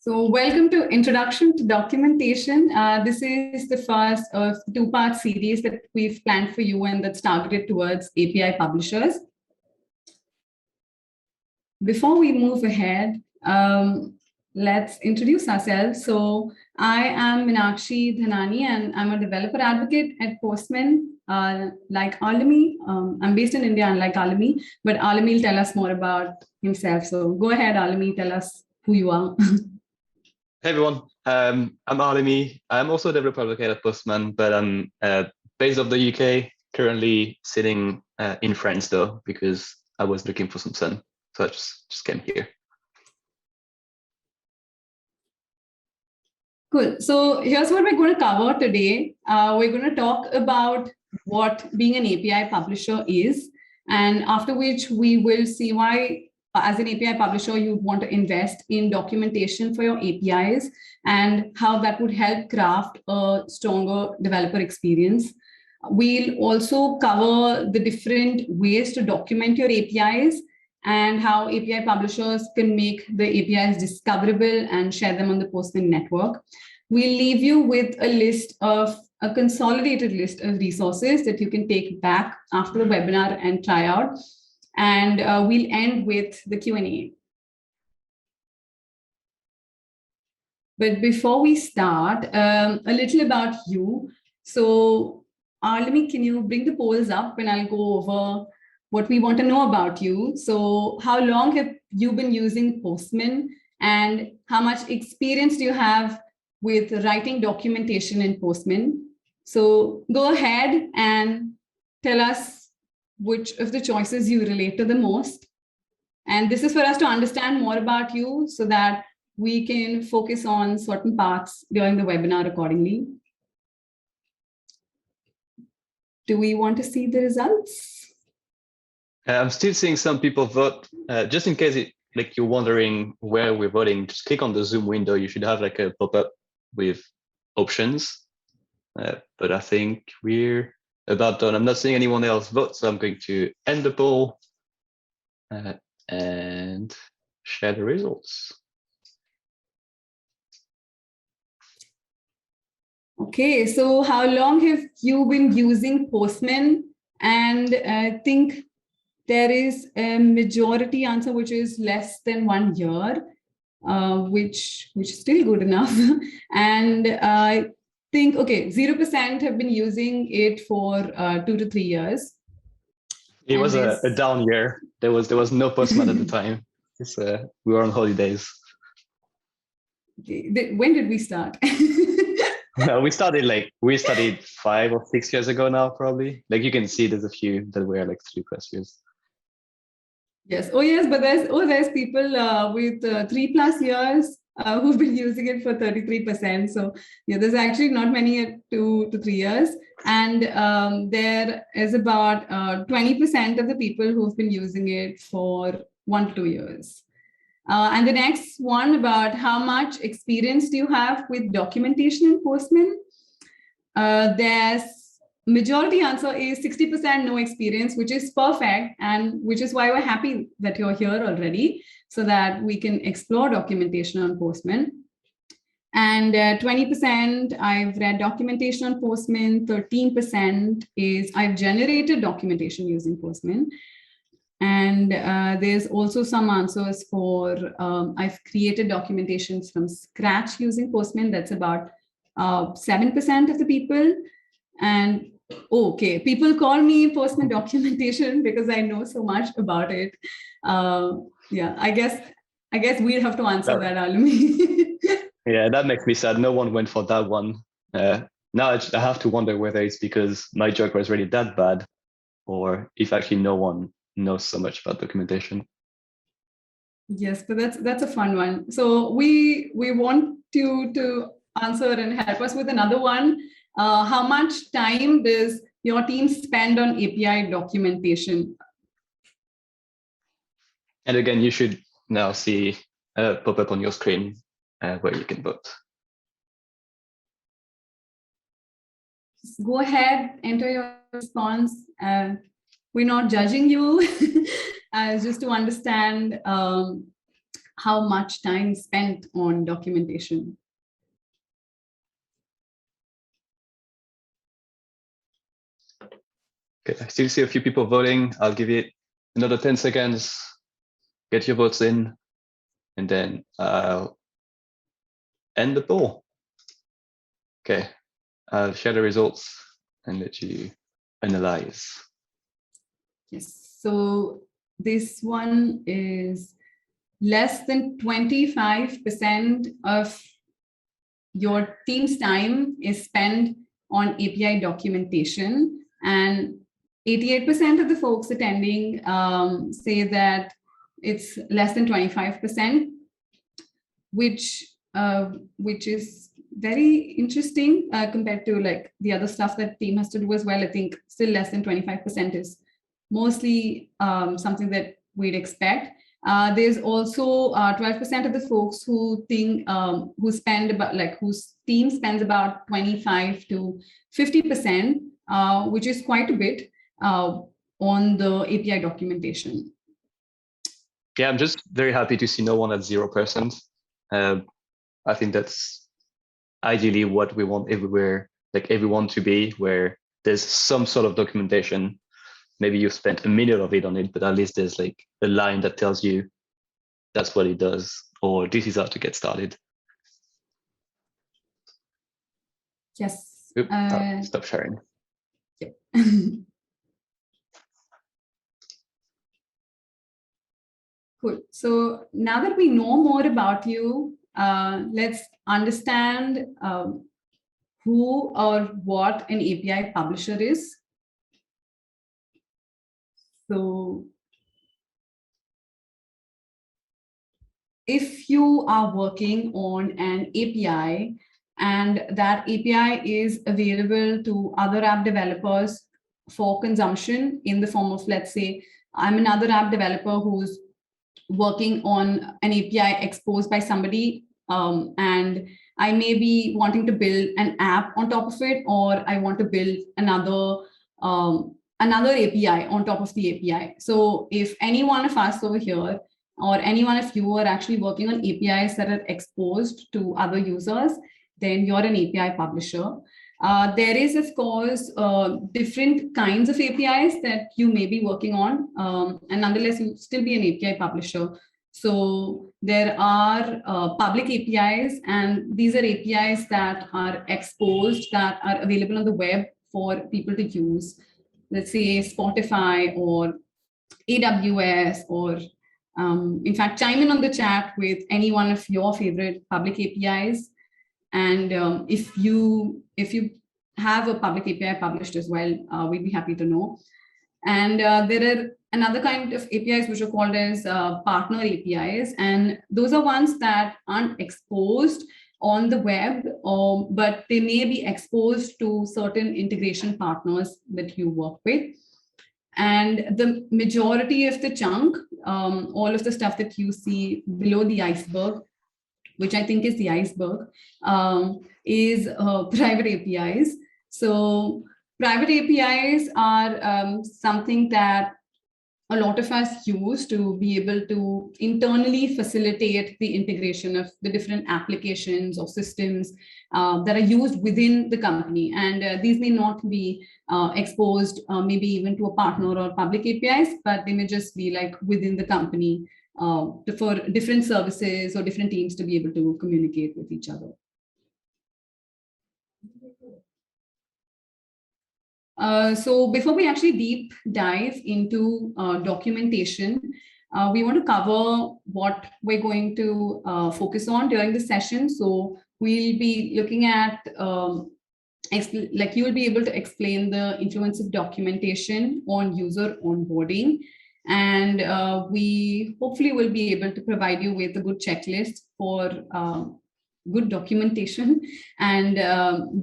So welcome to Introduction to Documentation. This is the first of two-part series that we've planned for you and that's targeted towards API publishers. Before we move ahead, let's introduce ourselves. So I am Meenakshi Dhanani and I'm a developer advocate at Postman, like Alami. I'm based in India, unlike Alami, but Alami will tell us more about himself. So go ahead, Alami, tell us who you are. Hey everyone, I'm Alami. I'm also a developer advocate at Postman, but I'm based off the UK, currently sitting in France though, because I was looking for some sun. So I just came here. Cool. So here's what we're going to cover today. We're going to talk about what being an API publisher is, and after which we will see why as an API publisher, you want to invest in documentation for your APIs and how that would help craft a stronger developer experience. We'll also cover the different ways to document your APIs and how API publishers can make the APIs discoverable and share them on the Postman network. We'll leave you with a consolidated list of resources that you can take back after the webinar and try out. And we'll end with the Q&A. But before we start, a little about you. So, Alami, can you bring the polls up and I'll go over what we want to know about you. So how long have you been using Postman and how much experience do you have with writing documentation in Postman? So go ahead and tell us which of the choices you relate to the most. And this is for us to understand more about you so that we can focus on certain parts during the webinar accordingly. Do we want to see the results? I'm still seeing some people vote. Just in case you're wondering where we're voting, just click on the Zoom window. You should have like a pop-up with options. But I think we're about done. I'm not seeing anyone else vote, so I'm going to end the poll and share the results. Okay, so how long have you been using Postman? And I think there is a majority answer, which is less than 1 year, which is still good enough. And I think, okay, 0% have been using it for 2 to 3 years. It was a down year. There was no Postman at the time. We were on holidays. Okay. When did we start? We started 5 or 6 years ago now, probably. Like you can see, there's a few that were like 3+ years. Yes. Oh, yes. But there's people with 3+ years who've been using it for 33%. So yeah, there's actually not many at 2 to 3 years. And there is about 20% of the people who've been using it for 1 to 2 years. And the next one about how much experience do you have with documentation in Postman? There's majority answer is 60% no experience, which is perfect, and which is why we're happy that you're here already, so that we can explore documentation on Postman. And 20% I've read documentation on Postman, 13% is I've generated documentation using Postman. And there's also some answers for I've created documentations from scratch using Postman. That's about 7% of the people. And okay, people call me Postman documentation because I know so much about it. Yeah, I guess we'd have to answer that, Alami. Yeah, that makes me sad. No one went for that one. Now I have to wonder whether it's because my joke was really that bad, or if actually no one knows so much about documentation. Yes, but that's a fun one. So we want you to answer and help us with another one. How much time does your team spend on API documentation? And again, you should now see a pop-up on your screen where you can vote. Just go ahead, enter your response. We're not judging you, just to understand how much time spent on documentation? Okay, I still see a few people voting. I'll give it another 10 seconds. Get your votes in, and then I'll end the poll. Okay, I'll share the results and let you analyze. Yes, so this one is less than 25% of your team's time is spent on API documentation, and 88% of the folks attending say that it's less than 25%, which is very interesting compared to like the other stuff that team has to do as well. I think still less than 25% is mostly something that we'd expect. There's also 12% of the folks who think who spend about like whose team spends about 25 to 50%, which is quite a bit on the API documentation. Yeah, I'm just very happy to see no one at 0%. I think that's ideally what we want everywhere, like everyone to be, where there's some sort of documentation. Maybe you spent a minute of it on it, but at least there's like a line that tells you that's what it does, or this is how to get started. Yes. Oops, stop sharing. Yep. Cool. So now that we know more about you, let's understand who or what an API publisher is. So if you are working on an API and that API is available to other app developers for consumption in the form of, let's say, I'm another app developer who's working on an API exposed by somebody, and I may be wanting to build an app on top of it, or I want to build another API on top of the API. So if any one of us over here or any one of you are actually working on APIs that are exposed to other users, then you're an API publisher. There is, of course, different kinds of APIs that you may be working on, and nonetheless, you still be an API publisher. So there are public APIs, and these are APIs that are exposed, that are available on the web for people to use. Let's say Spotify or AWS, or in fact, chime in on the chat with any one of your favorite public APIs. And if you have a public API published as well, we'd be happy to know. And there are another kind of APIs which are called as partner APIs. And those are ones that aren't exposed on the web, but they may be exposed to certain integration partners that you work with. And the majority of the chunk, all of the stuff that you see below the iceberg, which I think is the iceberg, is private APIs. So private APIs are something that a lot of us use to be able to internally facilitate the integration of the different applications or systems that are used within the company. And these may not be exposed maybe even to a partner or public APIs, but they may just be like within the company for different services or different teams to be able to communicate with each other. So before we actually deep dive into documentation, we want to cover what we're going to focus on during the session. So we'll be looking at, like you'll be able to explain the influence of documentation on user onboarding. And we hopefully will be able to provide you with a good checklist for good documentation and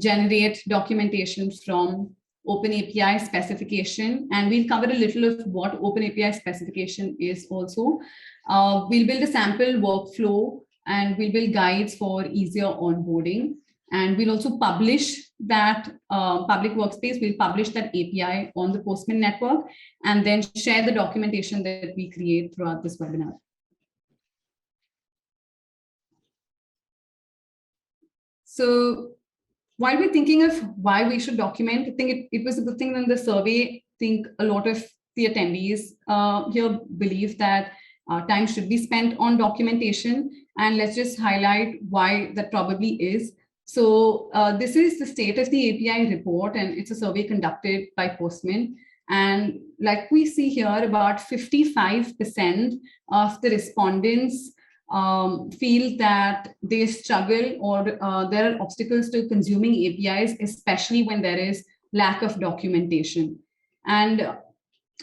generate documentation from OpenAPI specification. And we'll cover a little of what OpenAPI specification is also. We'll build a sample workflow and we'll build guides for easier onboarding. And we'll also publish that public workspace. We'll publish that API on the Postman network and then share the documentation that we create throughout this webinar. So while we're thinking of why we should document, I think it was a good thing in the survey. I think a lot of the attendees here believe that time should be spent on documentation. And let's just highlight why that probably is. So this is the state of the API report, and it's a survey conducted by Postman. And like we see here, about 55% of the respondents feel that they struggle or there are obstacles to consuming APIs, especially when there is lack of documentation. And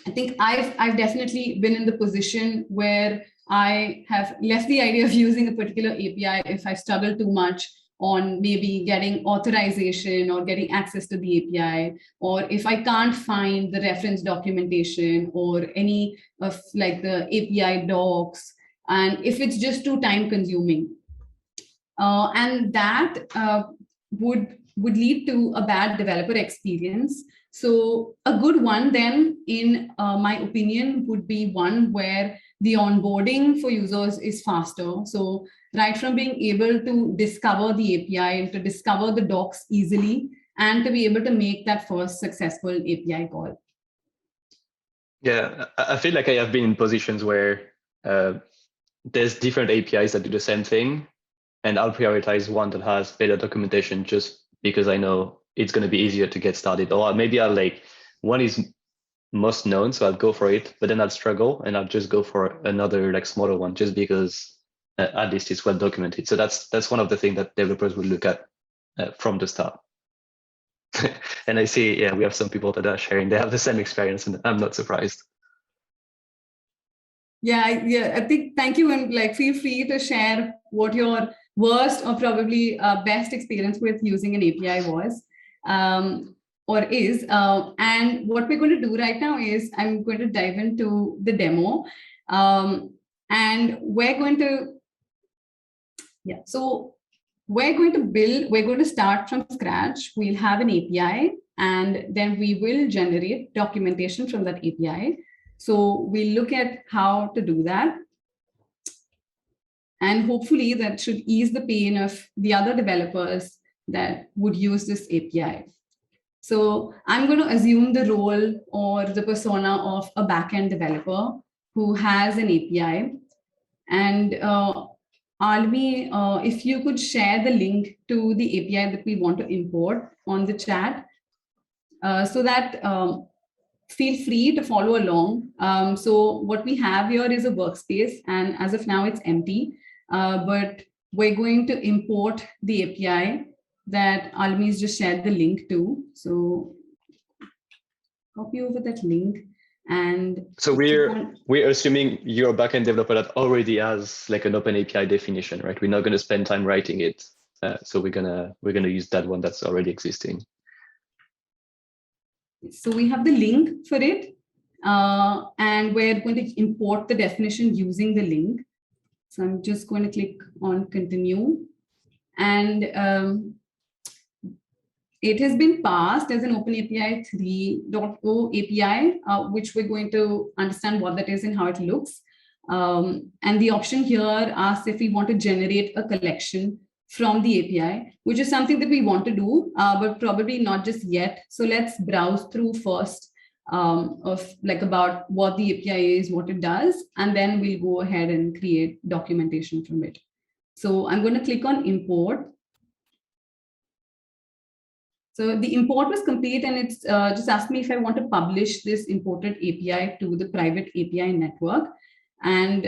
I think I've definitely been in the position where I have left the idea of using a particular API if I struggle too much on maybe getting authorization or getting access to the API, or if I can't find the reference documentation or any of like the API docs, and if it's just too time consuming. And that would lead to a bad developer experience. So a good one then, in my opinion, would be one where the onboarding for users is faster. So right from being able to discover the API and to discover the docs easily, and to be able to make that first successful API call. Yeah, I feel like I have been in positions where there's different APIs that do the same thing, and I'll prioritize one that has better documentation just because I know it's going to be easier to get started. Or maybe I'll like, one is most known, so I'll go for it, but then I'll struggle and I'll just go for another like smaller one just because at least it's well documented. So that's one of the things that developers will look at from the start. And I see, yeah, we have some people that are sharing, they have the same experience, and I'm not surprised. Yeah, I think, thank you, and like feel free to share what your worst or probably best experience with using an API was or is. And what we're going to do right now is I'm going to dive into the demo, and we're going to, so we're going to start from scratch. We'll have an API, and then we will generate documentation from that API. So we'll look at how to do that. And hopefully that should ease the pain of the other developers that would use this API. So I'm going to assume the role or the persona of a backend developer who has an API. And Almi, if you could share the link to the API that we want to import on the chat, so that feel free to follow along. So what we have here is a workspace, and as of now it's empty, but we're going to import the API that Almi's just shared the link to. So copy over that link. And so we're assuming you're a backend developer that already has like an OpenAPI definition, right? We're not going to spend time writing it. So we're gonna use that one that's already existing. So we have the link for it, and we're going to import the definition using the link. So I'm just going to click on continue, and it has been passed as an OpenAPI 3.0 API, which we're going to understand what that is and how it looks. And the option here asks if we want to generate a collection from the API, which is something that we want to do, but probably not just yet. So let's browse through first of like about what the API is, what it does, and then we'll go ahead and create documentation from it. So I'm going to click on import. So the import was complete, and it's just asked me if I want to publish this imported API to the private API network. And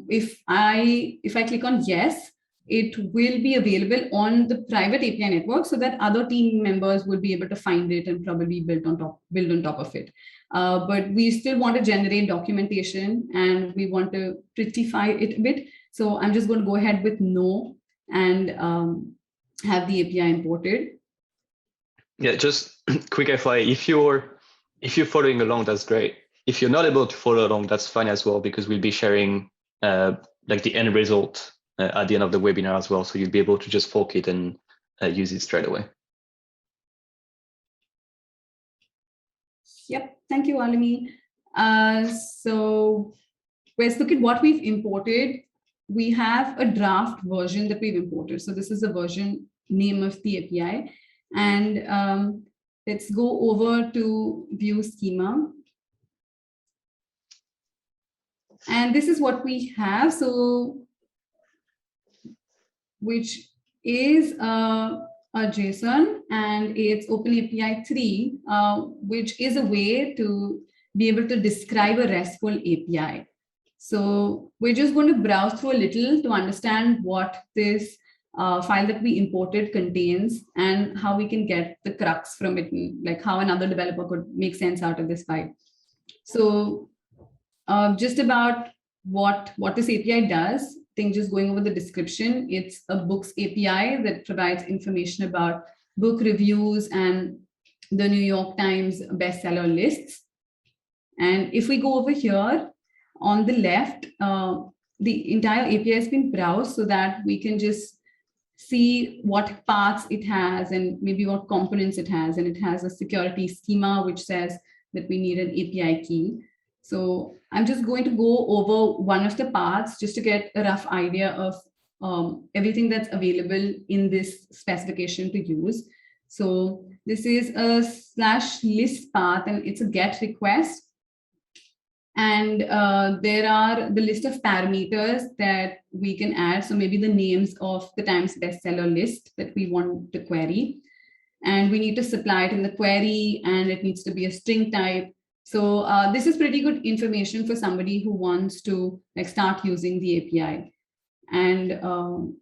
if I click on yes, it will be available on the private API network so that other team members will be able to find it and probably build on top of it. But we still want to generate documentation, and we want to prettify it a bit. So I'm just going to go ahead with no and have the API imported. Yeah, just quick FYI, if you're following along, that's great. If you're not able to follow along, that's fine as well, because we'll be sharing like the end result at the end of the webinar as well. So you'll be able to just fork it and use it straight away. Yep, thank you, Alami. So let's look at what we've imported. We have a draft version that we've imported. So this is a version name of the API. And let's go over to view schema. And this is what we have. So, which is a JSON, and it's OpenAPI 3, which is a way to be able to describe a RESTful API. So we're just going to browse through a little to understand what this file that we imported contains and how we can get the crux from it, like how another developer could make sense out of this file. So just about what this API does, I think just going over the description, it's a books API that provides information about book reviews and the New York Times bestseller lists. And if we go over here on the left, the entire API has been browsed so that we can just see what parts it has and maybe what components it has. And it has a security schema, which says that we need an API key. So I'm just going to go over one of the parts just to get a rough idea of everything that's available in this specification to use. So this is a /list path, and it's a GET request. And there are the list of parameters that we can add. So maybe the names of the Times bestseller list that we want to query. And we need to supply it in the query, and it needs to be a string type. So this is pretty good information for somebody who wants to start using the API. And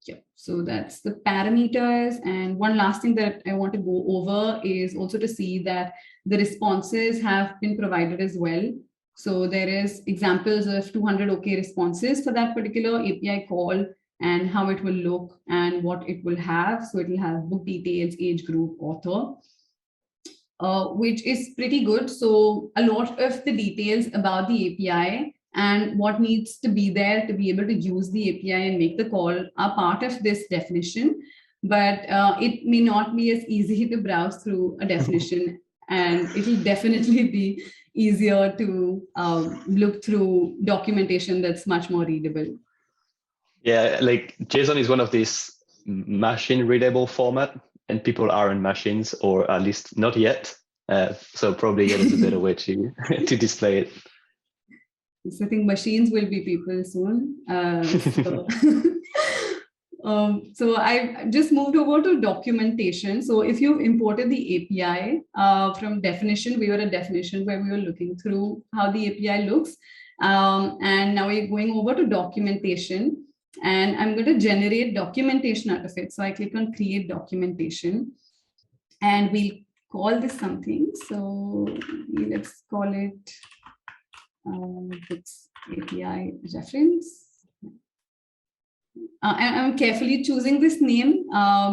yeah, so that's the parameters. And one last thing that I want to go over is also to see that the responses have been provided as well. So there is examples of 200 OK responses for that particular API call and how it will look and what it will have. So it will have book details, age group, author. Which is pretty good. So a lot of the details about the API and what needs to be there to be able to use the API and make the call are part of this definition, but it may not be as easy to browse through a definition, and it will definitely be easier to look through documentation that's much more readable. Yeah, like JSON is one of these machine readable format, and people aren't machines, or at least not yet. So probably there's a better way to to display it. So I think machines will be people soon. So I just moved over to documentation. So if you've imported the API from definition, we were at definition where we were looking through how the API looks. And now we're going over to documentation. And I'm going to generate documentation out of it. So I click on create documentation, and we'll call this something. So let's call it books API reference. And I'm carefully choosing this name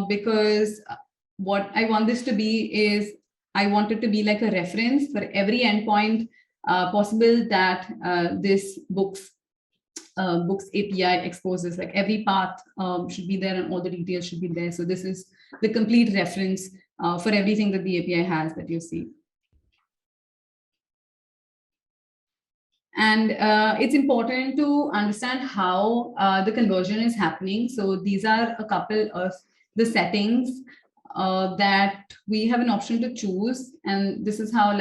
because what I want this to be is I want it to be like a reference for every endpoint possible that this books API exposes. Like every path should be there and all the details should be there. So this is the complete reference for everything that the API has that you see. And it's important to understand how the conversion is happening. So these are a couple of the settings that we have an option to choose. And this is how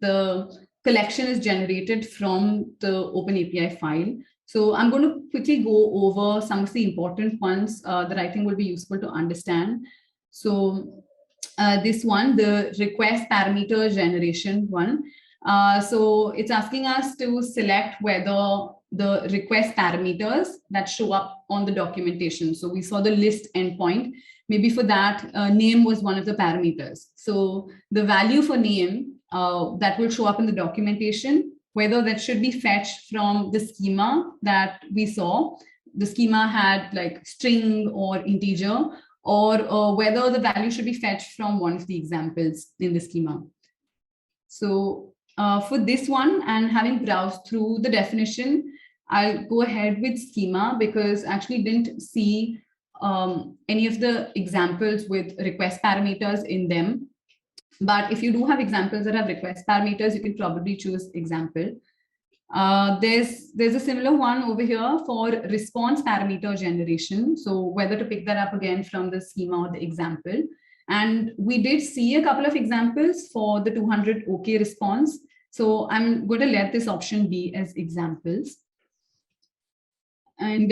the collection is generated from the OpenAPI file. So I'm going to quickly go over some of the important ones that I think will be useful to understand. So this one, the request parameter generation one. So it's asking us to select whether the request parameters that show up on the documentation. So we saw the list endpoint. Maybe for that, name was one of the parameters. So the value for name that will show up in the documentation, whether that should be fetched from the schema that we saw. The schema had like string or integer, or whether the value should be fetched from one of the examples in the schema. So for this one, and having browsed through the definition, I'll go ahead with schema because I actually didn't see any of the examples with request parameters in them. But if you do have examples that have request parameters, you can probably choose example. There's a similar one over here for response parameter generation. So whether to pick that up again from the schema or the example. And we did see a couple of examples for the 200 OK response. So I'm going to let this option be as examples. And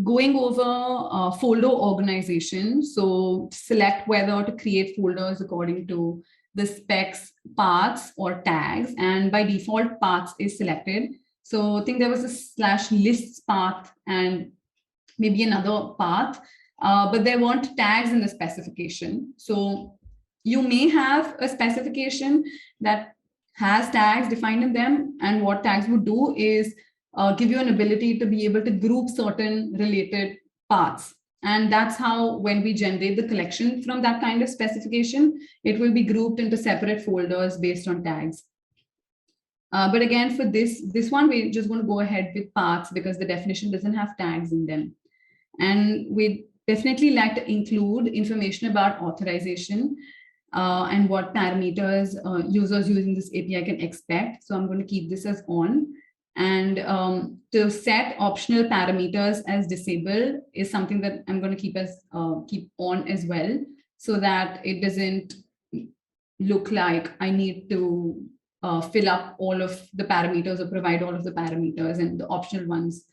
going over folder organization. So select whether to create folders according to the specs, paths, or tags. And by default, paths is selected. So I think there was a /lists path and maybe another path, but there weren't tags in the specification. So you may have a specification that has tags defined in them. And what tags would do is give you an ability to be able to group certain related paths. And that's how, when we generate the collection from that kind of specification, it will be grouped into separate folders based on tags. But again, for this one, we're just going to go ahead with paths because the definition doesn't have tags in them. And we definitely like to include information about authorization and what parameters users using this API can expect. So I'm going to keep this as on. And to set optional parameters as disabled is something that I'm going to keep on as well, so that it doesn't look like I need to fill up all of the parameters or provide all of the parameters, and the optional ones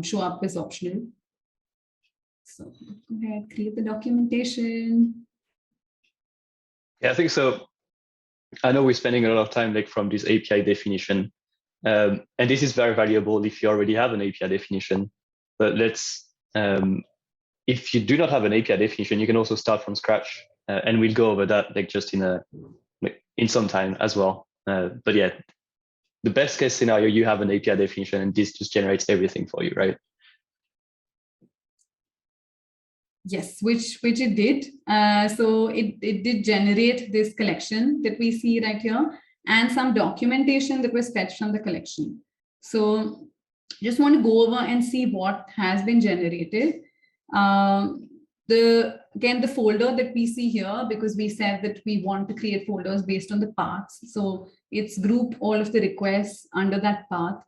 show up as optional. So go ahead, create the documentation. Yeah, I think so. I know we're spending a lot of time like from this API definition. And this is very valuable if you already have an API definition. But if you do not have an API definition, you can also start from scratch. And we'll go over that like just in some time as well. But yeah, the best case scenario, you have an API definition and this just generates everything for you, right? Yes, which it did. So it did generate this collection that we see right here, and some documentation that was fetched from the collection. So just want to go over and see what has been generated. Again, the folder that we see here, because we said that we want to create folders based on the paths. So it's grouped all of the requests under that path.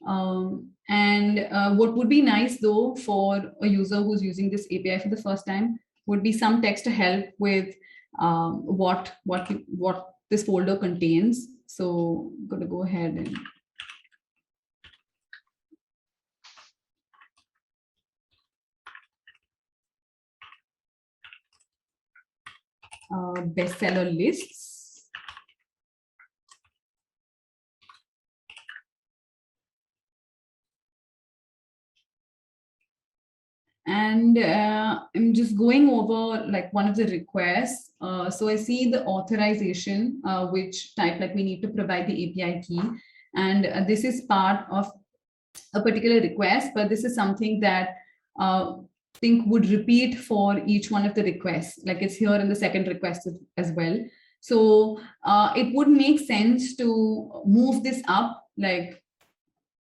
What would be nice though for a user who's using this API for the first time would be some text to help with what this folder contains. So I'm going to go ahead and bestseller lists. And I'm just going over like one of the requests. So I see the authorization, which type like we need to provide the API key. And this is part of a particular request, but this is something that I think would repeat for each one of the requests. Like it's here in the second request as well. So it would make sense to move this up like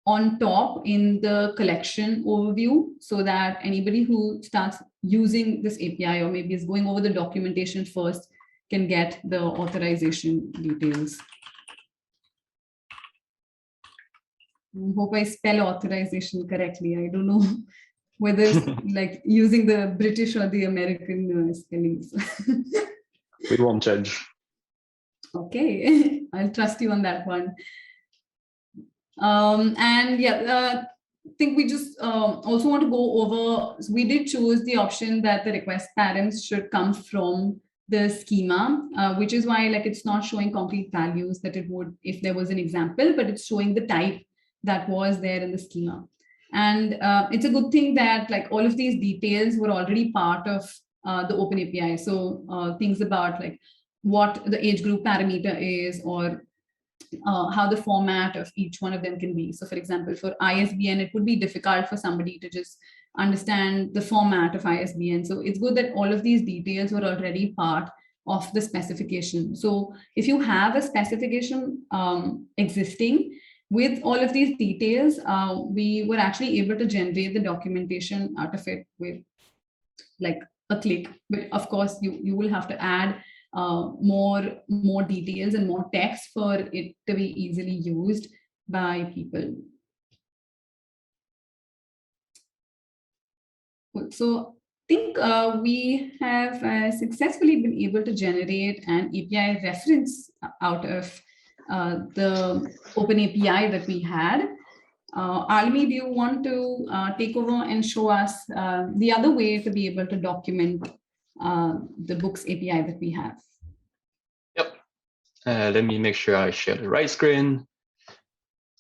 on top in the collection overview, so that anybody who starts using this API or maybe is going over the documentation first can get the authorization details. I hope I spell authorization correctly. I don't know whether it's like using the British or the American spellings. We won't judge. Okay, I'll trust you on that one. I think we just also want to go over, so we did choose the option that the request params should come from the schema, which is why like it's not showing complete values that it would if there was an example, but it's showing the type that was there in the schema. And it's a good thing that like all of these details were already part of the OpenAPI. So things about like what the age group parameter is, or how the format of each one of them can be. So for example, for ISBN, it would be difficult for somebody to just understand the format of ISBN. So it's good that all of these details were already part of the specification. So if you have a specification existing with all of these details, we were actually able to generate the documentation out of it with like a click. But of course, you will have to add more details and more text for it to be easily used. by people. So I think we have successfully been able to generate an API reference out of the OpenAPI that we had. Almi, do you want to take over and show us the other way to be able to document the books API that we have? Yep. Let me make sure I share the right screen.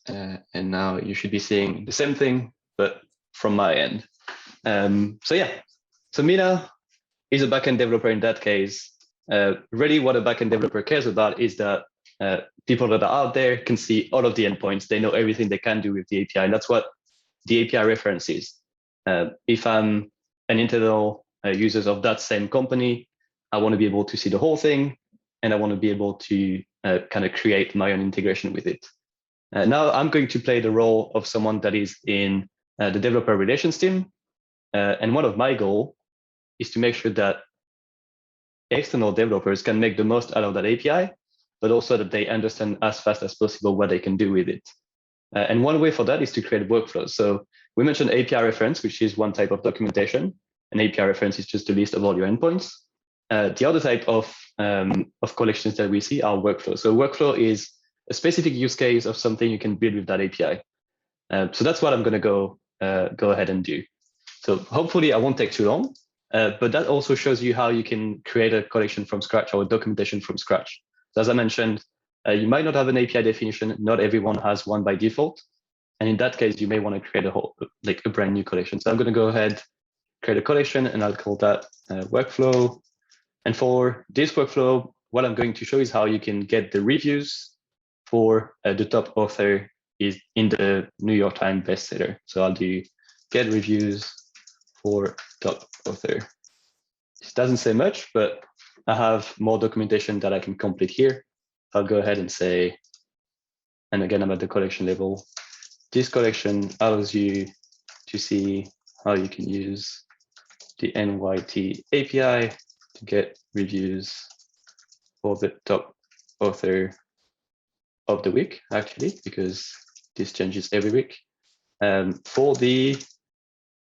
And now you should be seeing the same thing, but from my end. So yeah, so Mina is a backend developer in that case. Really what a backend developer cares about is that people that are out there can see all of the endpoints. They know everything they can do with the API. And that's what the API reference is. If I'm an internal user of that same company, I want to be able to see the whole thing, and I want to be able to kind of create my own integration with it. Now I'm going to play the role of someone that is in the developer relations team. And one of my goals is to make sure that external developers can make the most out of that API, but also that they understand as fast as possible what they can do with it. And one way for that is to create workflows. So we mentioned API reference, which is one type of documentation. An API reference is just a list of all your endpoints. The other type of collections that we see are workflows. So workflow is a specific use case of something you can build with that API. So that's what I'm going to go ahead and do. So hopefully I won't take too long, but that also shows you how you can create a collection from scratch or a documentation from scratch. So as I mentioned, you might not have an API definition. Not everyone has one by default. And in that case, you may want to create a brand new collection. So I'm going to go ahead, create a collection, and I'll call that workflow. And for this workflow, what I'm going to show is how you can get the reviews for the top author is in the New York Times bestseller. So I'll do get reviews for top author. It doesn't say much, but I have more documentation that I can complete here. I'll go ahead and say, and again, I'm at the collection level. This collection allows you to see how you can use the NYT API to get reviews for the top author of the week, actually, because this changes every week. For the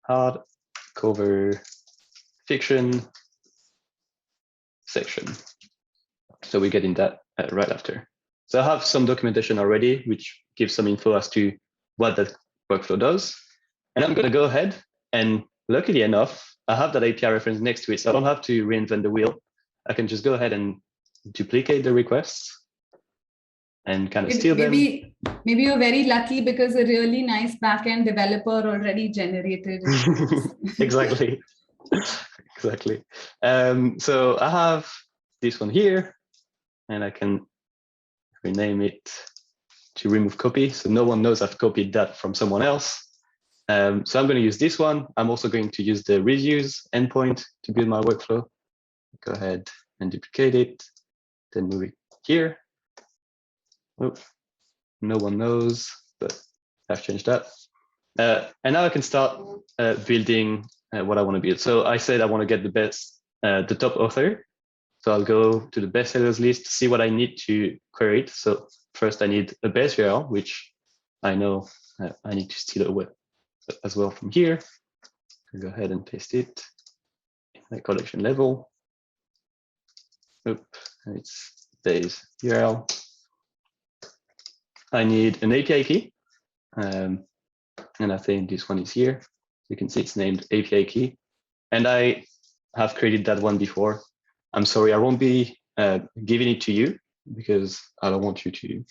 hardcover fiction section. So we're getting that right after. So I have some documentation already, which gives some info as to what that workflow does. And I'm going to go ahead, and luckily enough, I have that API reference next to it, so I don't have to reinvent the wheel. I can just go ahead and duplicate the requests and kind of steal them. Maybe you're very lucky because a really nice backend developer already generated it. Exactly. Exactly. So I have this one here, and I can rename it to remove copy, so no one knows I've copied that from someone else. So I'm going to use this one. I'm also going to use the reviews endpoint to build my workflow. Go ahead and duplicate it, then move it here. Oh, no one knows, but I've changed that. And now I can start building what I want to build. So I said I want to get the best, the top author. So I'll go to the bestsellers list, see what I need to create. So first I need a base URL, which I know I need to steal away as well from here. I'll go ahead and paste it in my collection level. Oop, it's base URL. I need an API key. And I think this one is here. You can see it's named API key. And I have created that one before. I'm sorry, I won't be giving it to you because I don't want you to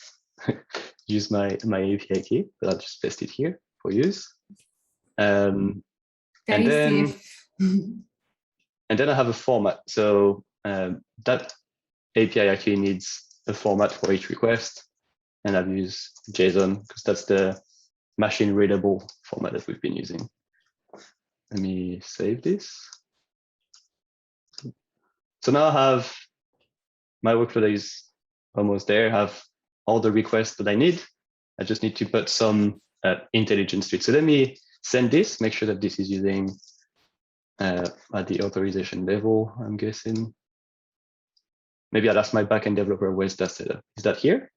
use my API key, but I'll just paste it here for use. And then I have a format. So that API actually needs a format for each request. And I've used JSON because that's the machine readable format that we've been using. Let me save this. So now I have my workflow that is almost there. I have all the requests that I need. I just need to put some intelligence to it. So let me send this, make sure that this is using at the authorization level, I'm guessing. Maybe I'll ask my backend developer, where's that setup? Is that here?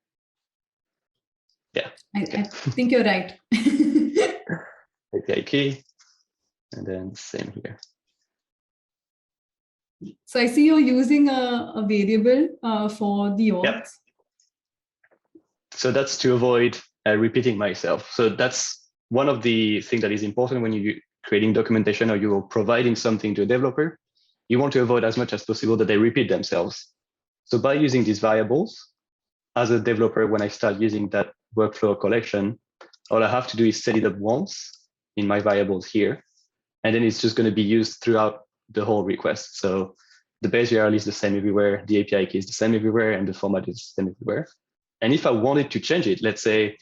Yeah. I think you're right. API key, and then same here. So I see you're using a variable for the auth. Yep. So that's to avoid repeating myself. So that's one of the things that is important when you're creating documentation or you're providing something to a developer. You want to avoid as much as possible that they repeat themselves. So by using these variables, as a developer, when I start using that workflow collection, all I have to do is set it up once in my variables here, and then it's just going to be used throughout the whole request. So the base URL is the same everywhere, the API key is the same everywhere, and the format is the same everywhere. And if I wanted to change it, let's say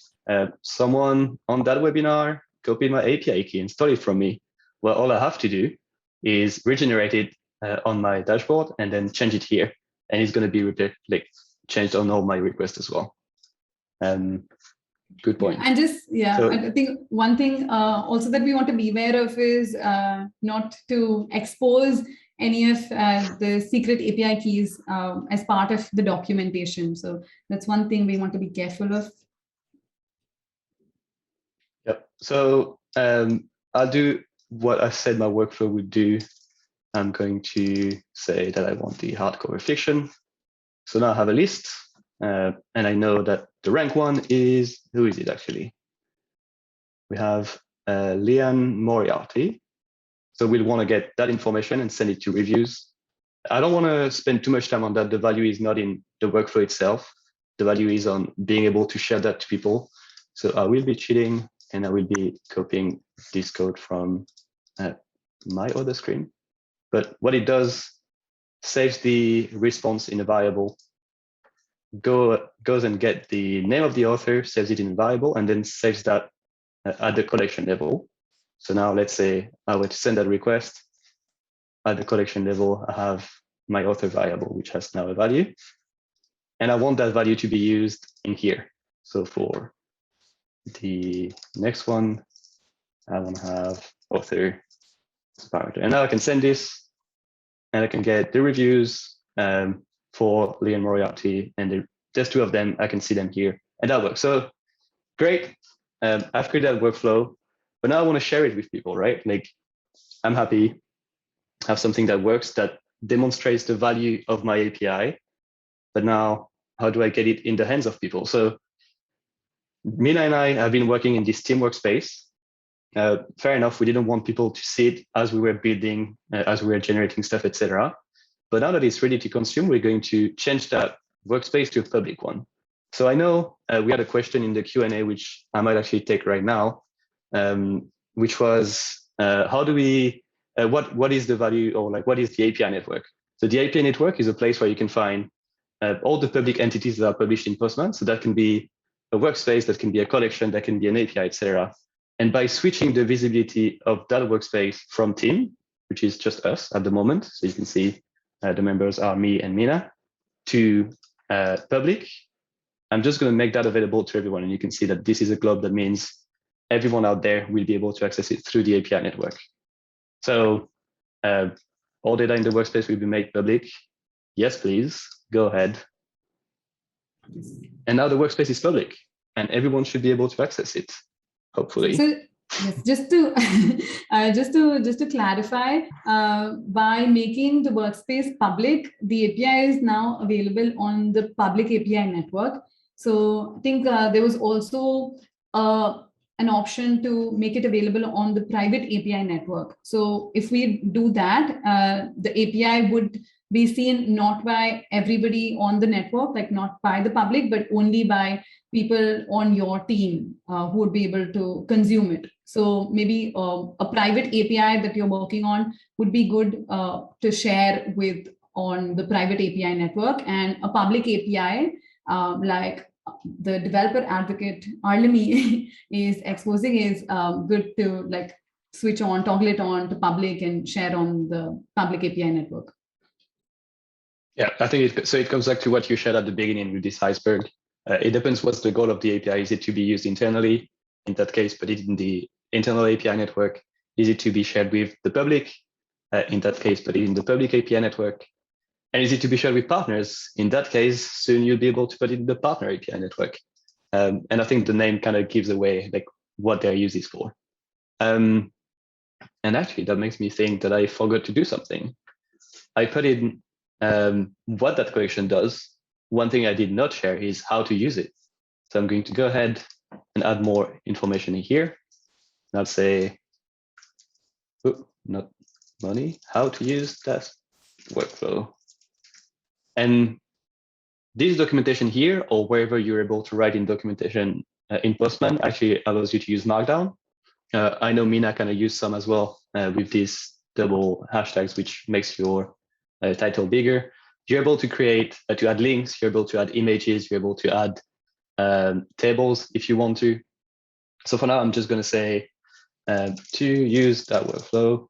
someone on that webinar copied my API key and stole it from me, well, all I have to do is regenerate it on my dashboard and then change it here. And it's going to be changed on all my requests as well. Good point. And just, so, I think one thing also that we want to be aware of is not to expose any of the secret API keys as part of the documentation. So that's one thing we want to be careful of. Yep. So I'll do what I said my workflow would do. I'm going to say that I want the hardcover fiction. So now I have a list, and I know that the rank one is, who is it actually? We have Leanne Moriarty. So we'll want to get that information and send it to reviews. I don't want to spend too much time on that. The value is not in the workflow itself. The value is on being able to share that to people. So I will be cheating, and I will be copying this code from my other screen. But what it does, saves the response in a variable, goes and get the name of the author, saves it in a variable, and then saves that at the collection level. So now let's say I were to send that request. At the collection level, I have my author variable, which has now a value. And I want that value to be used in here. So for the next one, I want to have author parameter. And now I can send this, and I can get the reviews for Leanne Moriarty, and there's two of them. I can see them here, and that works. So great. I've created that workflow, but now I want to share it with people, right? Like, I'm happy, have something that works, that demonstrates the value of my API. But now, how do I get it in the hands of people? So Mina and I have been working in this team workspace. Fair enough, we didn't want people to see it as we were building, as we were generating stuff, etc. But now that it's ready to consume, we're going to change that workspace to a public one. So I know we had a question in the Q&A, which I might actually take right now, which was, how do we, what is the value, or like, what is the API network? So the API network is a place where you can find all the public entities that are published in Postman. So that can be a workspace, that can be a collection, that can be an API, etc. And by switching the visibility of that workspace from team, which is just us at the moment, so you can see the members are me and Mina, to public, I'm just going to make that available to everyone. And you can see that this is a globe that means everyone out there will be able to access it through the API network. So all data in the workspace will be made public. Yes, please, go ahead. And now the workspace is public, and everyone should be able to access it, hopefully. So, yes, just to just to clarify, by making the workspace public, the API is now available on the public API network. So I think there was also an option to make it available on the private API network. So if we do that, the API would be seen not by everybody on the network, like not by the public, but only by people on your team who would be able to consume it. So maybe a private API that you're working on would be good to share with on the private API network, and a public API like the developer advocate Arlemi is exposing is good to like switch on, toggle it on to public and share on the public API network. Yeah, I think it comes back to what you shared at the beginning with this iceberg. It depends what's the goal of the API. Is it to be used internally? In that case, put it in the internal API network. Is it to be shared with the public? In that case, put it in the public API network. And is it to be shared with partners? In that case, soon you'll be able to put it in the partner API network. And I think the name kind of gives away like what their use is for. And actually, that makes me think that I forgot to do something. I put in what that collection does. One thing I did not share is how to use it. So I'm going to go ahead and add more information in here. And I'll say, not money, how to use that workflow. And this documentation here, or wherever you're able to write in documentation in Postman, actually allows you to use markdown. I know Mina kind of use some as well with these double hashtags, which makes your title bigger. You're able to create, to add links, you're able to add images, you're able to add tables if you want to. So for now, I'm just going to say to use that workflow,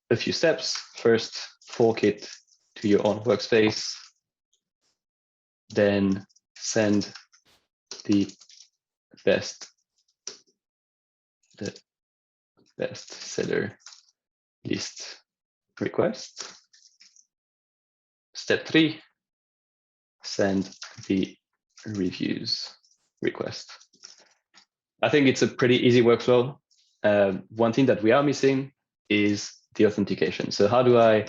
a few steps. First, fork it to your own workspace. Then send the best seller list request. Step 3, send the reviews request. I think it's a pretty easy workflow. One thing that we are missing is the authentication. So how do I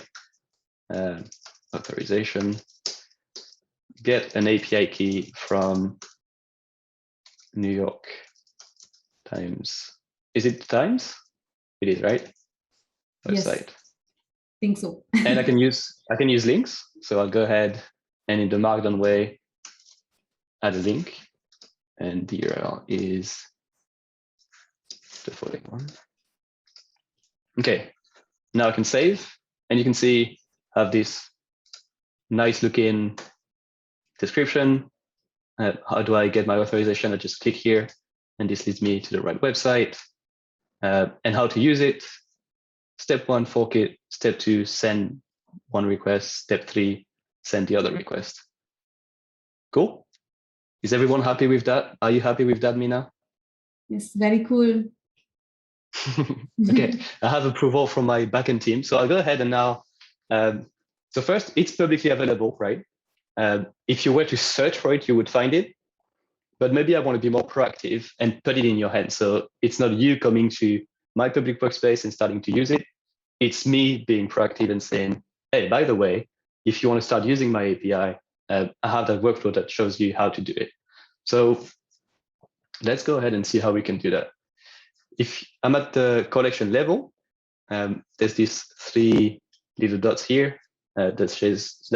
authorization, get an API key from New York Times. Is it Times? It is, right? Website. Yes, I think so. And I can use links. So I'll go ahead and in the markdown way, add a link. And the URL is the following one. Okay, now I can save, and you can see I have this nice looking description. How do I get my authorization? I just click here, and this leads me to the right website. And how to use it. Step 1, fork it. Step 2, send one request. Step 3, send the other request. Cool. Is everyone happy with that? Are you happy with that, Mina? Yes, very cool. Okay, I have approval from my backend team. So I'll go ahead and now, so first, it's publicly available, right? If you were to search for it, you would find it. But maybe I want to be more proactive and put it in your hands. So it's not you coming to my public workspace and starting to use it. It's me being proactive and saying, hey, by the way, if you want to start using my API, I have that workflow that shows you how to do it. So let's go ahead and see how we can do that. If I'm at the collection level, there's these 3 little dots here that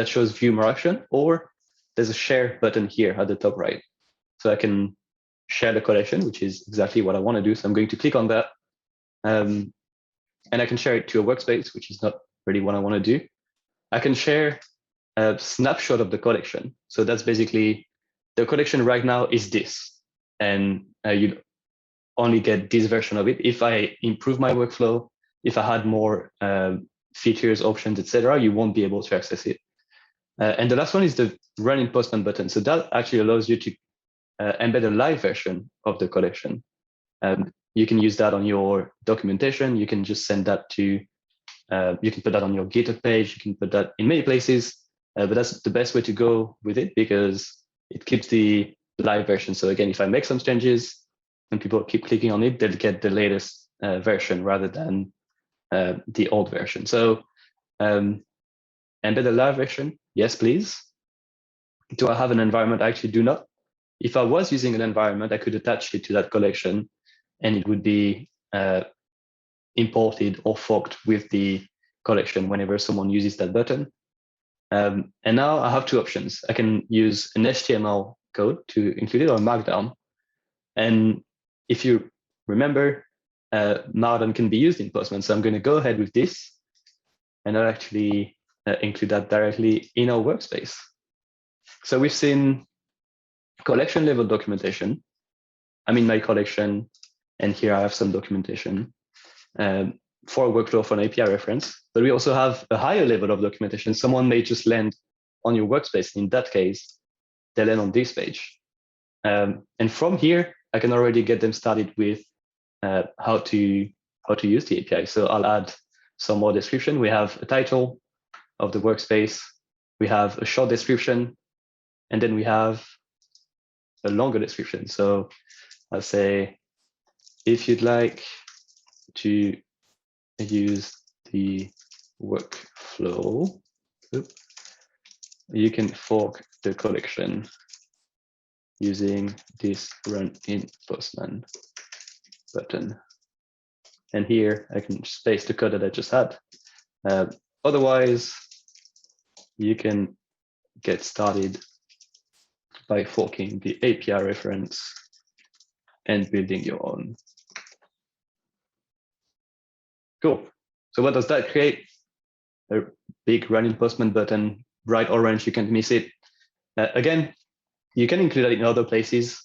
shows view more action, or there's a share button here at the top right. So I can share the collection, which is exactly what I want to do. So I'm going to click on that. And I can share it to a workspace, which is not really what I want to do. I can share a snapshot of the collection. So that's basically the collection right now is this. And you only get this version of it. If I improve my workflow, if I had more features, options, etc., you won't be able to access it. And the last one is the run in Postman button. So that actually allows you to embed a live version of the collection. You can use that on your documentation. You can just send that to, you can put that on your GitHub page. You can put that in many places, but that's the best way to go with it because it keeps the live version. So again, if I make some changes and people keep clicking on it, they'll get the latest version rather than the old version. So embed a live version, yes, please. Do I have an environment? I actually do not. If I was using an environment, I could attach it to that collection and it would be imported or forked with the collection whenever someone uses that button. And now I have 2 options. I can use an HTML code to include it or Markdown. And if you remember, Markdown can be used in Postman. So I'm going to go ahead with this and I'll actually include that directly in our workspace. So we've seen collection level documentation. I'm in my collection, and here I have some documentation for a workflow for an API reference. But we also have a higher level of documentation. Someone may just land on your workspace. In that case, they land on this page. And from here, I can already get them started with how to use the API. So I'll add some more description. We have a title of the workspace. We have a short description. And then we have a longer description. So I'll say, if you'd like to use the workflow, you can fork the collection using this run in Postman button. And here I can just paste the code that I just had. Otherwise, you can get started by forking the API reference and building your own. Cool. So what does that create? A big run in Postman button, bright orange, you can't miss it. Again, you can include that in other places.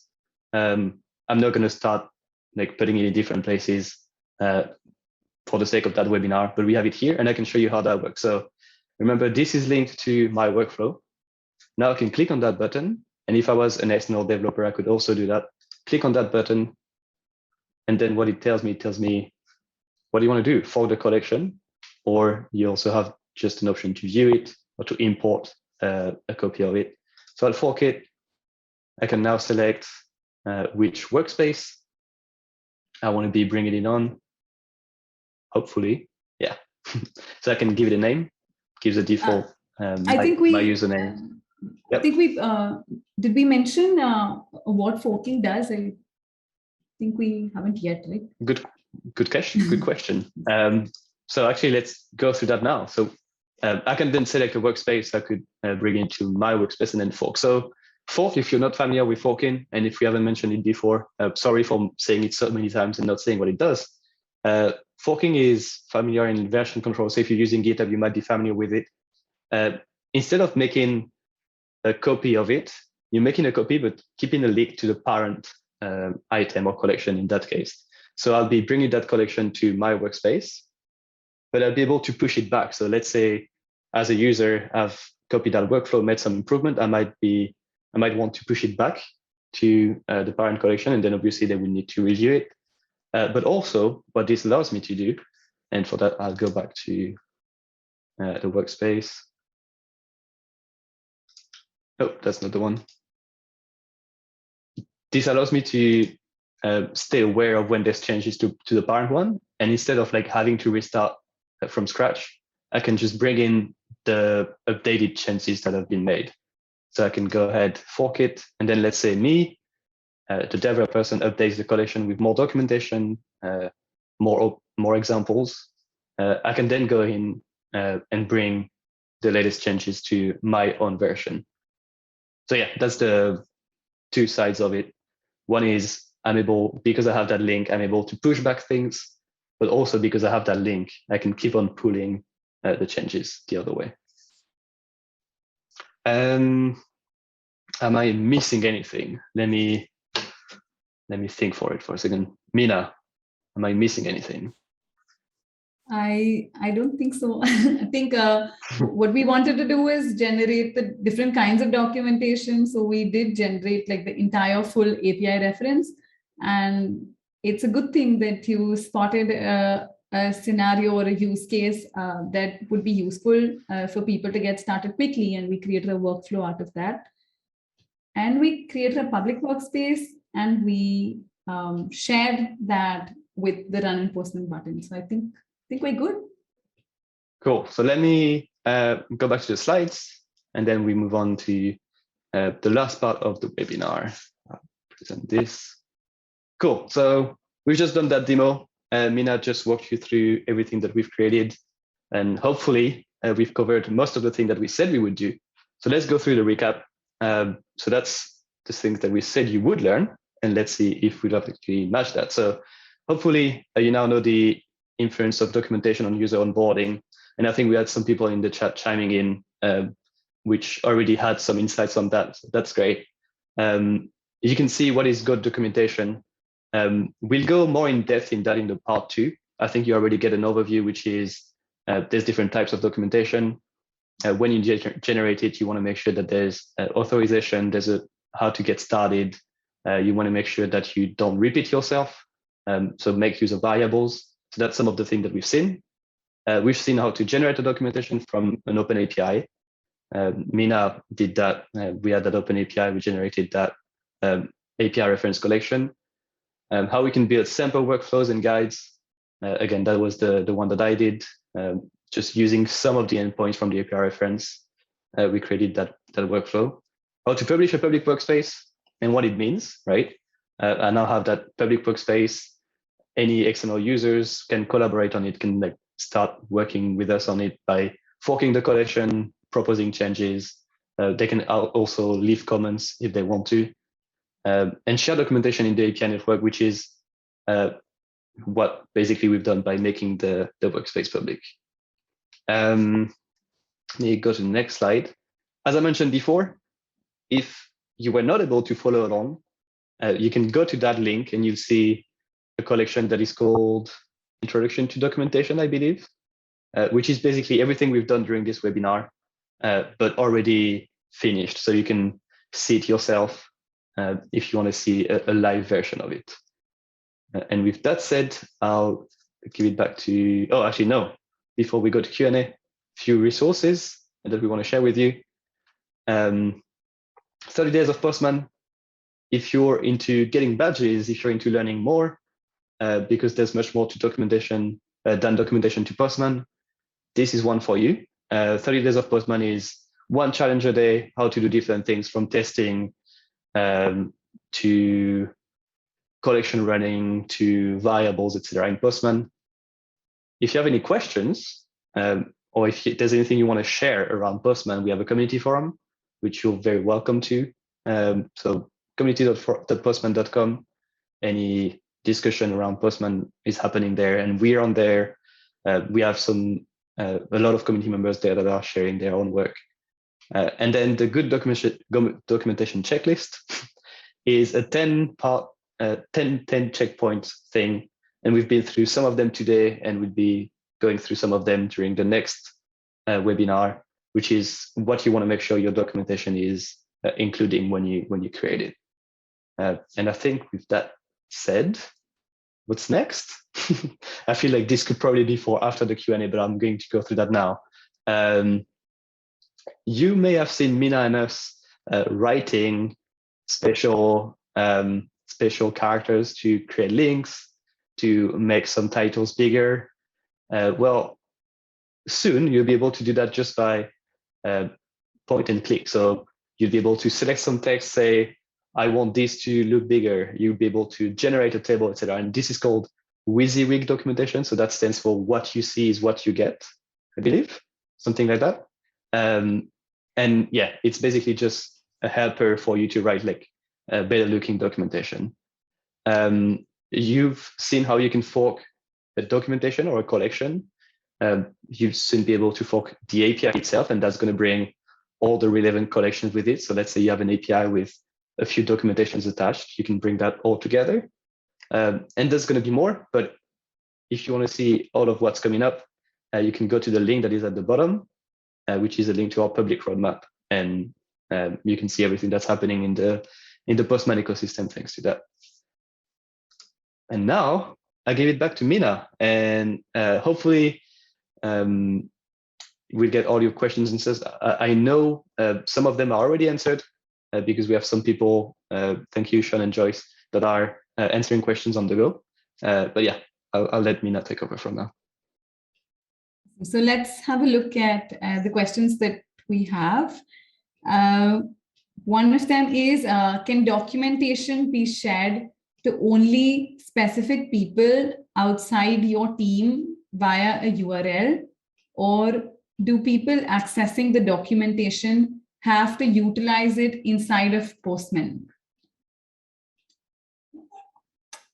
I'm not going to start like putting it in different places for the sake of that webinar, but we have it here and I can show you how that works. So remember, this is linked to my workflow. Now I can click on that button. And if I was an external developer, I could also do that. Click on that button. And then what it tells me, what do you want to do? Fork the collection, or you also have just an option to view it or to import a copy of it. So I'll fork it. I can now select which workspace I want to be bringing it on. Hopefully, yeah. So I can give it a name, gives a default I think we, my username. Yep. I think we, did we mention what forking does? I think we haven't yet, right? Good question. So actually, let's go through that now. So I can then select a workspace. I could bring it to my workspace and then fork. So fork, if you're not familiar with forking, and if we haven't mentioned it before, sorry for saying it so many times and not saying what it does. Forking is familiar in version control. So if you're using GitHub, you might be familiar with it. Instead of making a copy of it, you're making a copy, but keeping a link to the parent item or collection in that case. So I'll be bringing that collection to my workspace, but I'll be able to push it back. So let's say as a user, I've copied that workflow, made some improvement. I might want to push it back to the parent collection, and then obviously they will need to review it. But also what this allows me to do, and for that, I'll go back to the workspace. Oh, that's not the one. This allows me to stay aware of when there's changes to the parent one. And instead of like having to restart from scratch, I can just bring in the updated changes that have been made. So I can go ahead, fork it, and then let's say me, the developer person, updates the collection with more documentation, more examples. I can then go in and bring the latest changes to my own version. So yeah, that's the two sides of it. One is I'm able, because I have that link, I'm able to push back things, but also because I have that link, I can keep on pulling the changes the other way. Am I missing anything? Let me think for it for a second. Mina, am I missing anything? I don't think so. I think what we wanted to do is generate the different kinds of documentation. So we did generate like the entire full API reference. And it's a good thing that you spotted a scenario or a use case that would be useful for people to get started quickly. And we created a workflow out of that. And we created a public workspace, and we shared that with the run in Postman button. So I think we're good. Cool. So let me go back to the slides, and then we move on to the last part of the webinar. I'll present this. Cool. So we've just done that demo. Mina just walked you through everything that we've created, and hopefully we've covered most of the things that we said we would do. So let's go through the recap. So that's the things that we said you would learn, and let's see if we'll actually match that. So hopefully you now know the influence of documentation on user onboarding. And I think we had some people in the chat chiming in, which already had some insights on that. So that's great. You can see what is good documentation. We'll go more in depth in that in the part 2. I think you already get an overview, which is there's different types of documentation. When you generate it, you want to make sure that there's authorization, there's a how to get started. You want to make sure that you don't repeat yourself. So make use of variables. So that's some of the things that we've seen. We've seen how to generate a documentation from an OpenAPI. Mina did that. We had that OpenAPI, we generated that. API reference collection, how we can build sample workflows and guides. Again, that was the one that I did. Just using some of the endpoints from the API reference, we created that workflow. How to publish a public workspace and what it means, right? I now have that public workspace. Any external users can collaborate on it, can like start working with us on it by forking the collection, proposing changes. They can also leave comments if they want to, and share documentation in the API network, which is what basically we've done by making the workspace public. Let me go to the next slide. As I mentioned before, if you were not able to follow along, you can go to that link and you'll see a collection that is called Introduction to Documentation, I believe, which is basically everything we've done during this webinar, but already finished. So you can see it yourself if you want to see a live version of it. And with that said, I'll give it back to, oh, actually, no. Before we go to Q&A, a few resources that we want to share with you. 30 Days of Postman. If you're into getting badges, if you're into learning more, because there's much more to documentation than documentation to Postman, this is one for you. 30 Days of Postman is one challenge a day, how to do different things from testing to collection running to variables, etc. in Postman. If you have any questions, or if there's anything you want to share around Postman, we have a community forum, which you're very welcome to. So community.postman.com. Any discussion around Postman is happening there, and we're on there. We have a lot of community members there that are sharing their own work. And then the good documentation checklist is a 10 checkpoints thing. And we've been through some of them today, and we'll be going through some of them during the next webinar, which is what you want to make sure your documentation is including when you create it. And I think with that said, what's next? I feel like this could probably be for after the Q&A, but I'm going to go through that now. You may have seen Mina and us writing special characters to create links, to make some titles bigger. Well, soon you'll be able to do that just by point and click. So you'll be able to select some text, say, I want this to look bigger. You'll be able to generate a table, etc. And this is called WYSIWYG documentation. So that stands for what you see is what you get, I believe, something like that. And yeah, it's basically just a helper for you to write like better looking documentation. You've seen how you can fork a documentation or a collection. You'll soon be able to fork the API itself, and that's going to bring all the relevant collections with it. So let's say you have an API with a few documentations attached, you can bring that all together. And there's going to be more, but if you want to see all of what's coming up, you can go to the link that is at the bottom, which is a link to our public roadmap. And you can see everything that's happening in the Postman ecosystem thanks to that. And now I give it back to Mina, and hopefully we'll get all your questions and answers. I know some of them are already answered because we have some people, thank you, Sean and Joyce, that are answering questions on the go. But yeah, I'll let Mina take over from now. So let's have a look at the questions that we have. One of them is, can documentation be shared to only specific people outside your team via a URL? Or do people accessing the documentation have to utilize it inside of Postman?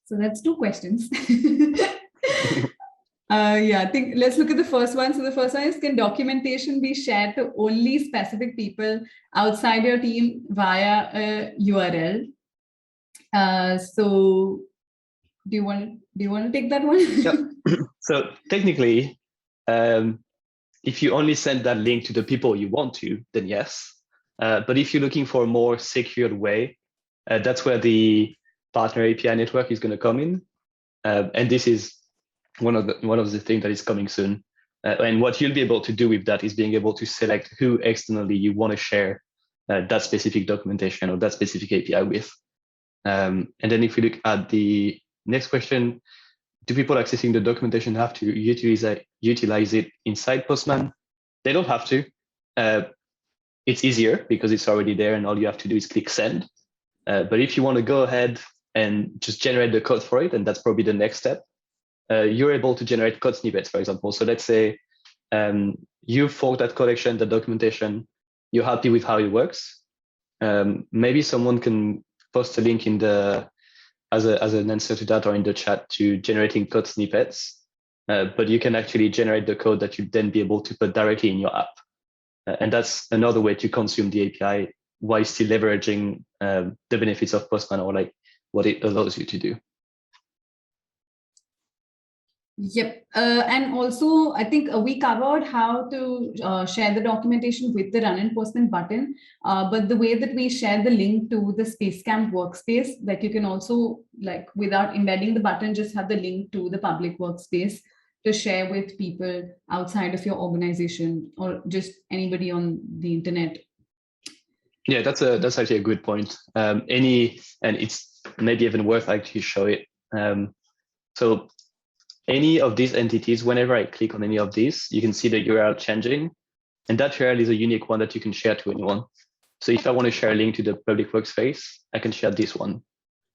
So that's two questions. Yeah, I think let's look at the first one. So the first one is, can documentation be shared to only specific people outside your team via a URL? So do you want to take that one? Yep. So technically, if you only send that link to the people you want to, then yes. But if you're looking for a more secured way, that's where the Partner API Network is going to come in. And this is one of the things that is coming soon. And what you'll be able to do with that is being able to select who externally you want to share that specific documentation or that specific API with. And then if we look at the next question, do people accessing the documentation have to utilize it inside Postman? They don't have to. It's easier because it's already there and all you have to do is click send. But if you want to go ahead and just generate the code for it, and that's probably the next step, you're able to generate code snippets, for example. So let's say you fork that collection, the documentation, you're happy with how it works. Maybe someone can post a link in the as an answer to that or in the chat to generating code snippets. But you can actually generate the code that you'd then be able to put directly in your app. And that's another way to consume the API while still leveraging the benefits of Postman or like what it allows you to do. Yep. And also, I think we covered how to share the documentation with the Run in Postman button. But the way that we share the link to the SpaceCamp workspace, that you can also, like, without embedding the button, just have the link to the public workspace to share with people outside of your organization or just anybody on the internet. Yeah, that's actually a good point. And it's maybe even worth actually show it. So any of these entities, whenever I click on any of these, you can see the URL changing, and that URL is a unique one that you can share to anyone. So if I want to share a link to the public workspace, I can share this one.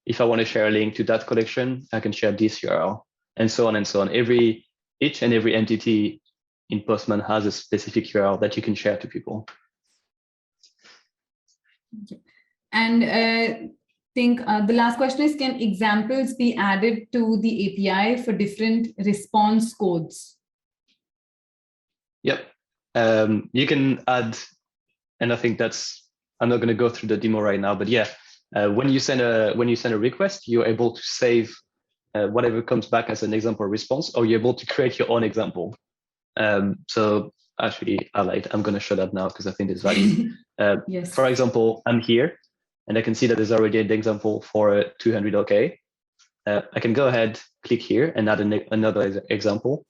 If I want to share a link to that collection, I can share this URL, and so on and so on. Each and every entity in Postman has a specific URL that you can share to people. And I think the last question is, can examples be added to the API for different response codes? Yep. You can add, and I think I'm not going to go through the demo right now, but yeah, when you send a request, you're able to save whatever comes back as an example response, or you're able to create your own example. So actually, I'm going to show that now because I think it's value. Yes. For example, I'm here, and I can see that there's already an example for 200 OK. I can go ahead, click here, and add another example.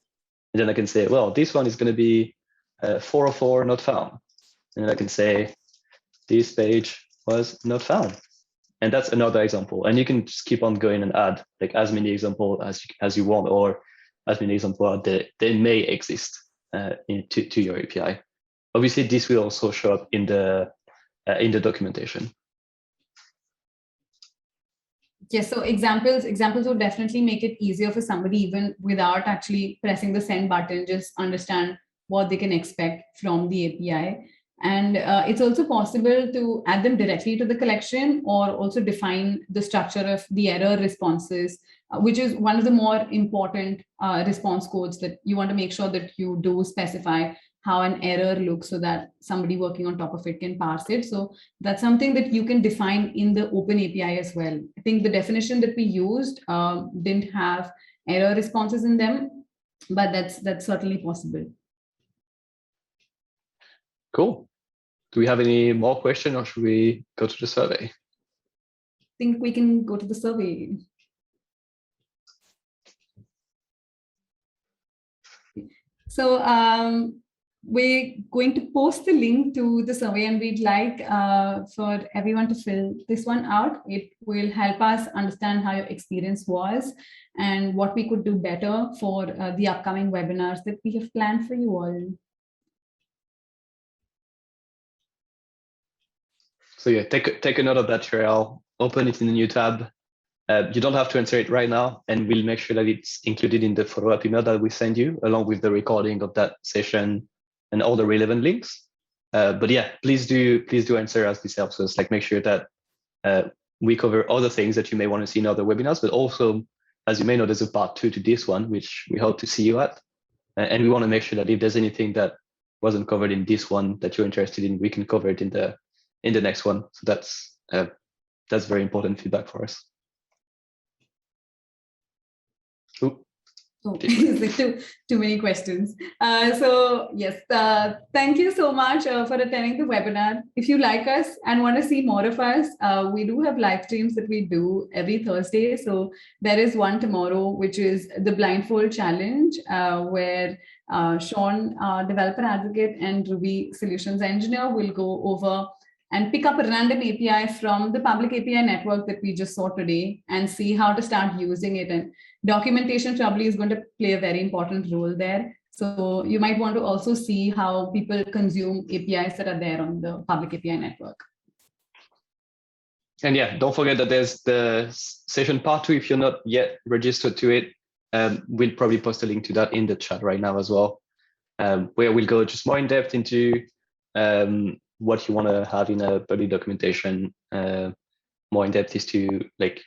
And then I can say, well, this one is going to be 404 not found. And then I can say, this page was not found. And that's another example. And you can just keep on going and add like as many examples as you want, or as many examples that they may exist to your API. Obviously, this will also show up in the documentation. Yes, so examples would definitely make it easier for somebody, even without actually pressing the send button, just understand what they can expect from the API. And it's also possible to add them directly to the collection, or also define the structure of the error responses, which is one of the more important response codes that you want to make sure that you do specify how an error looks so that somebody working on top of it can parse it. So that's something that you can define in the OpenAPI as well. I think the definition that we used didn't have error responses in them, but that's certainly possible. Cool. Do we have any more questions, or should we go to the survey? I think we can go to the survey. So we're going to post the link to the survey, and we'd like for everyone to fill this one out. It will help us understand how your experience was and what we could do better for the upcoming webinars that we have planned for you all. So yeah, take a note of that URL, open it in a new tab. You don't have to answer it right now, and we'll make sure that it's included in the follow-up email that we send you, along with the recording of that session and all the relevant links. But yeah, please do answer, as this helps us like make sure that we cover other things that you may want to see in other webinars, but also, as you may know, there's a part 2 to this one, which we hope to see you at. And we want to make sure that if there's anything that wasn't covered in this one that you're interested in, we can cover it in the next one. So that's very important feedback for us. Ooh. Oh, too many questions. So yes, thank you so much for attending the webinar. If you like us and want to see more of us, we do have live streams that we do every Thursday. So there is one tomorrow, which is the blindfold challenge, where Sean, developer advocate and Ruby solutions engineer, will go over and pick up a random API from the public API network that we just saw today and see how to start using it. And documentation probably is going to play a very important role there. So you might want to also see how people consume APIs that are there on the public API network. And yeah, don't forget that there's the session part 2. If you're not yet registered to it, we'll probably post a link to that in the chat right now as well, where we'll go just more in depth into what you want to have in a public documentation, more in depth as to like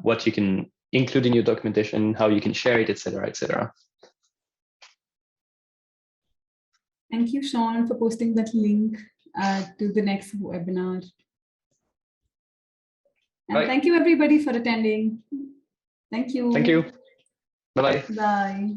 what you can include in your documentation, how you can share it, etc., etc. Thank you, Sean, for posting that link to the next webinar. And right. Thank you, everybody, for attending. Thank you. Thank you. Bye-bye. Bye.